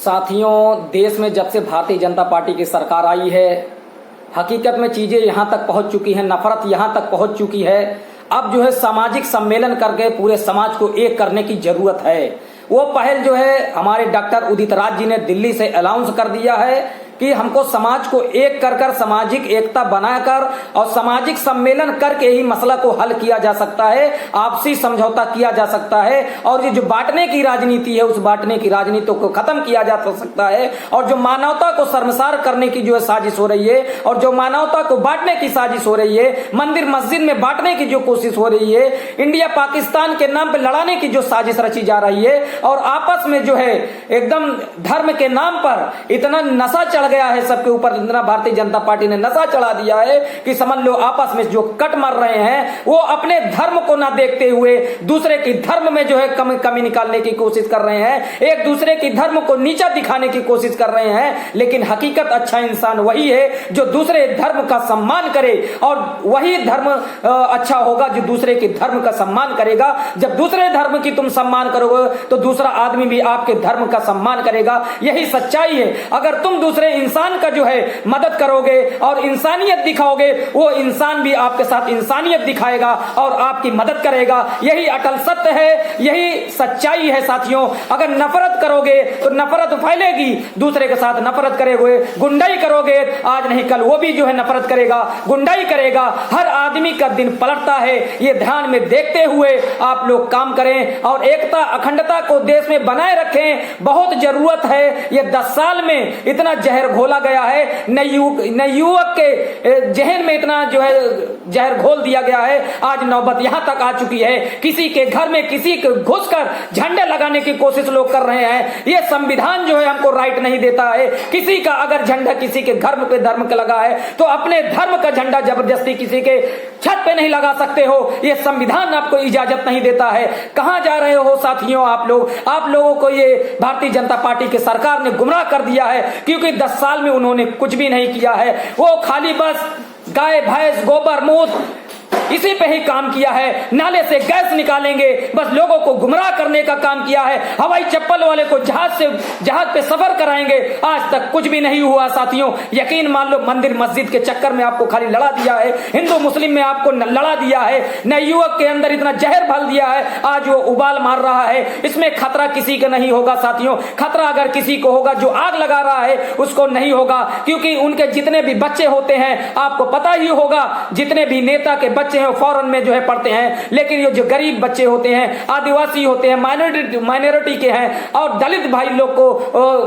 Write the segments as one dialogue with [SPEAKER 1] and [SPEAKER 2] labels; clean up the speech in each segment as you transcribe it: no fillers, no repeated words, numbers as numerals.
[SPEAKER 1] साथियों, देश में जब से भारतीय जनता पार्टी की सरकार आई है, हकीकत में चीजें यहां तक पहुंच चुकी हैं, नफरत यहां तक पहुंच चुकी है। अब जो है सामाजिक सम्मेलन करके पूरे समाज को एक करने की जरूरत है। वो पहल जो है हमारे डॉक्टर उदित राज जी ने दिल्ली से अनाउंस कर दिया है कि हमको समाज को एक कर सामाजिक एकता बनाकर और सामाजिक सम्मेलन करके ही मसला को हल किया जा सकता है, आपसी समझौता किया जा सकता है और ये जो बांटने की राजनीति है उस बांटने की राजनीति को खत्म किया जा सकता है। और जो मानवता को शर्मसार करने की जो है साजिश हो रही है और जो मानवता को बांटने की साजिश हो रही है, मंदिर मस्जिद में बांटने की जो कोशिश हो रही है, इंडिया पाकिस्तान के नाम पर लड़ाने की जो साजिश रची जा रही है और आपस में जो है एकदम धर्म के नाम पर इतना नशा चढ़ गया है सबके ऊपर, इतना भारतीय जनता पार्टी ने नशा चढ़ा दिया है कि समझ लो आपस में जो कट मार रहे हैं वो अपने धर्म को ना देखते हुए दूसरे की धर्म में जो है कमी निकालने की कोशिश कर रहे हैं, एक दूसरे की धर्म को नीचा दिखाने की कोशिश कर रहे हैं। लेकिन हकीकत अच्छा इंसान वही है जो दूसरे धर्म का सम्मान करे और वही धर्म अच्छा होगा जो दूसरे के धर्म का सम्मान करेगा। जब दूसरे धर्म की तुम सम्मान करोगे तो दूसरा आदमी भी आपके धर्म का सम्मान करेगा, यही सच्चाई है। अगर तुम दूसरे इंसान का जो है मदद करोगे और इंसानियत दिखाओगे, वो इंसान भी आपके साथ इंसानियत दिखाएगा और आपकी मदद करेगा। यही अटल सत्य है, यही सच्चाई है साथियों। अगर नफरत करोगे तो नफरत फैलेगी, दूसरे के साथ नफरत करोगे, गुंडाई करोगे, आज नहीं कल वो भी जो है नफरत करेगा, गुंडाई करेगा। हर आदमी का दिन पलटता है, ये ध्यान में देखते हुए आप लोग काम करें और एकता अखंडता को देश में बनाए रखें, बहुत जरूरत है। ये 10 साल में इतना जहर घोला गया है, नए युवक के जहन में इतना जो है जहर घोल दिया गया है। आज नौबत यहां तक आ चुकी है, किसी के घर में किसी को घुसकर झंडे लगाने की कोशिश लोग कर रहे हैं। ये संविधान जो है हमको राइट नहीं देता है, किसी का अगर झंडा किसी के घर पे धर्म का लगा है तो अपने धर्म का झंडा जबरदस्ती किसी के छत पे नहीं लगा सकते हो, ये संविधान आपको इजाजत नहीं देता है। कहां जा रहे हो साथियों आप लोग? आप लोगों को ये भारतीय जनता पार्टी की सरकार ने गुमराह कर दिया है, क्योंकि 10 साल में उन्होंने कुछ भी नहीं किया है। वो खाली बस गाय भैंस गोबर मूत्र इसी पे ही काम किया है, नाले से गैस निकालेंगे, बस लोगों को गुमराह करने का काम किया है। हवाई चप्पल वाले को जहाज पे सफर कराएंगे, आज तक कुछ भी नहीं हुआ साथियों। यकीन मान लो मंदिर मस्जिद के चक्कर में आपको खाली लड़ा दिया है, हिंदू मुस्लिम में आपको लड़ा दिया है, नए युवक के अंदर इतना जहर भर दिया है, आज वो उबाल मार रहा है। इसमें खतरा किसी का नहीं होगा साथियों, खतरा अगर किसी को होगा जो आग लगा रहा है उसको नहीं होगा, क्योंकि उनके जितने भी बच्चे होते हैं आपको पता ही होगा, जितने भी नेता के बच्चे हैं फॉरेन में जो है पढ़ते हैं, लेकिन ये जो गरीब बच्चे होते हैं, आदिवासी होते हैं, माइनॉरिटी के हैं और दलित भाई लोग को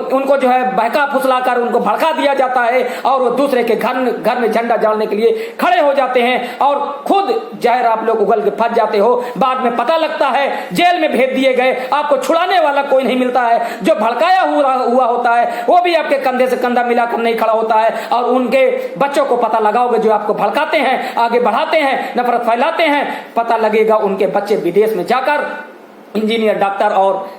[SPEAKER 1] उनको जो है बहका फुसलाकर उनको भड़का दिया जाता है और वो दूसरे के घर में झंडा डालने के लिए खड़े हो जाते हैं और खुद जहर आप लोग उगल के फंस जाते हो। बाद में पता लगता है जेल में भेज दिए गए, आपको छुड़ाने वाला कोई नहीं मिलता है। जो भड़काया हुआ होता है वो भी आपके कंधे से कंधा मिलाकर नहीं खड़ा होता है और उनके बच्चों को पता लगाओगे जो आपको भड़काते हैं, आगे बढ़ाते हैं, नफरत फैलाते हैं, पता लगेगा उनके बच्चे विदेश में जाकर इंजीनियर डॉक्टर और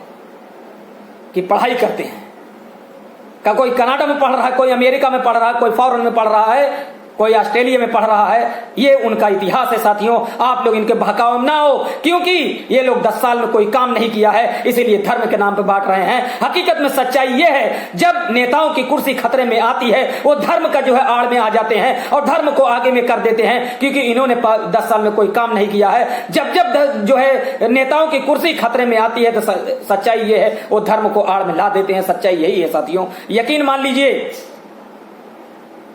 [SPEAKER 1] की पढ़ाई करते हैं। कोई कनाडा में पढ़ रहा है, कोई अमेरिका में पढ़ रहा है, कोई फॉरेन में पढ़ रहा है, कोई ऑस्ट्रेलिया में पढ़ रहा है। ये उनका इतिहास है साथियों, आप लोग इनके बहकाव में ना हो, क्योंकि ये लोग 10 साल में कोई काम नहीं किया है, इसीलिए धर्म के नाम पे बांट रहे हैं। हकीकत में सच्चाई ये है, जब नेताओं की कुर्सी खतरे में आती है वो धर्म का जो है आड़ में आ जाते हैं और धर्म को आगे में कर देते हैं, क्योंकि इन्होंने 10 साल में कोई काम नहीं किया है। जब जो है नेताओं की कुर्सी खतरे में आती है तो सच्चाई ये है वो धर्म को आड़ में ला देते हैं। सच्चाई यही है साथियों, यकीन मान लीजिए।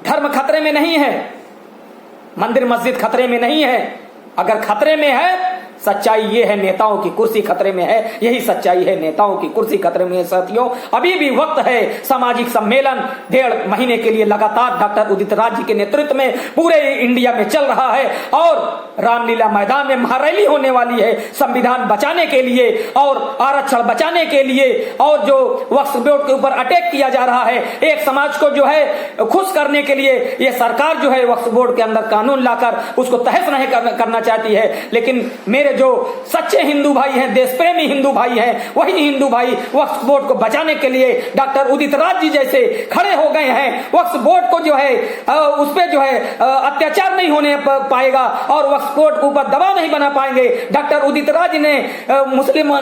[SPEAKER 1] धर्म खतरे में नहीं है, मंदिर मस्जिद खतरे में नहीं है, अगर खतरे में है सच्चाई ये है नेताओं की कुर्सी खतरे में है, यही सच्चाई है, नेताओं की कुर्सी खतरे में है साथियों। अभी भी वक्त है, सामाजिक सम्मेलन 1.5 महीने के लिए लगातार डॉक्टर उदित राज जी के नेतृत्व में पूरे इंडिया में चल रहा है और रामलीला मैदान में महारैली होने वाली है संविधान बचाने के लिए और आरक्षण बचाने के लिए। और जो वक्फ बोर्ड के ऊपर अटैक किया जा रहा है, एक समाज को जो है खुश करने के लिए ये सरकार जो है वक्फ बोर्ड के अंदर कानून लाकर उसको तहस नहीं करना चाहती है। लेकिन मेरे जो सच्चे हिंदू भाई हैं, देश प्रेमी हिंदू भाई हैं, वही हिंदू भाई वक्फ बोर्ड को बचाने के लिए डॉक्टर उदित राज जी जैसे खड़े हो गए हैं। वक्फ बोर्ड को जो है उस पर जो है अत्याचार नहीं होने पाएगा और वक्फ बोर्ड के ऊपर दबाव नहीं बना पाएंगे। डॉक्टर उदित राज ने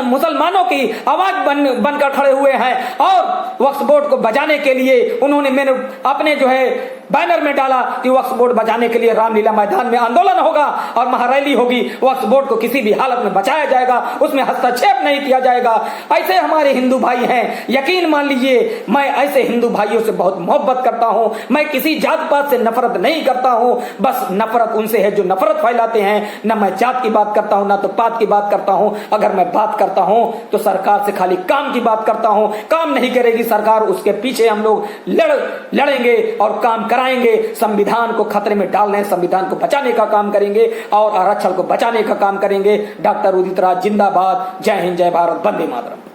[SPEAKER 1] मुसलमानों की आवाज बनकर खड़े हुए हैं और वक्फ बोर्ड को बचाने के लिए उन्होंने मैंने अपने जो है बैनर में डाला कि वक्फ बोर्ड बचाने के लिए रामलीला मैदान में आंदोलन होगा और महारैली होगी। वक्फ बोर्ड को किसी भी हालत में बचाया जाएगा, उसमें हस्तक्षेप नहीं किया जाएगा। ऐसे हमारे हिंदू भाई हैं, यकीन मान लीजिए मैं ऐसे हिंदू भाइयों से बहुत मोहब्बत करता हूं। मैं किसी जात पात से नफरत नहीं करता हूं, बस नफरत उनसे है जो नफरत फैलाते हैं। न मैं जात की बात करता हूं, ना तो पात की बात करता हूं। अगर मैं बात करता हूं तो सरकार से खाली काम की बात करता हूं। काम नहीं करेगी सरकार, उसके पीछे हम लोग लड़ेंगे और काम कराएंगे। संविधान को खतरे में डाल रहे हैं, संविधान को बचाने का काम करेंगे और आरक्षण को बचाने का काम करेंगे। डॉक्टर उदित राज जिंदाबाद। जय हिंद, जय भारत, वंदे मातरम।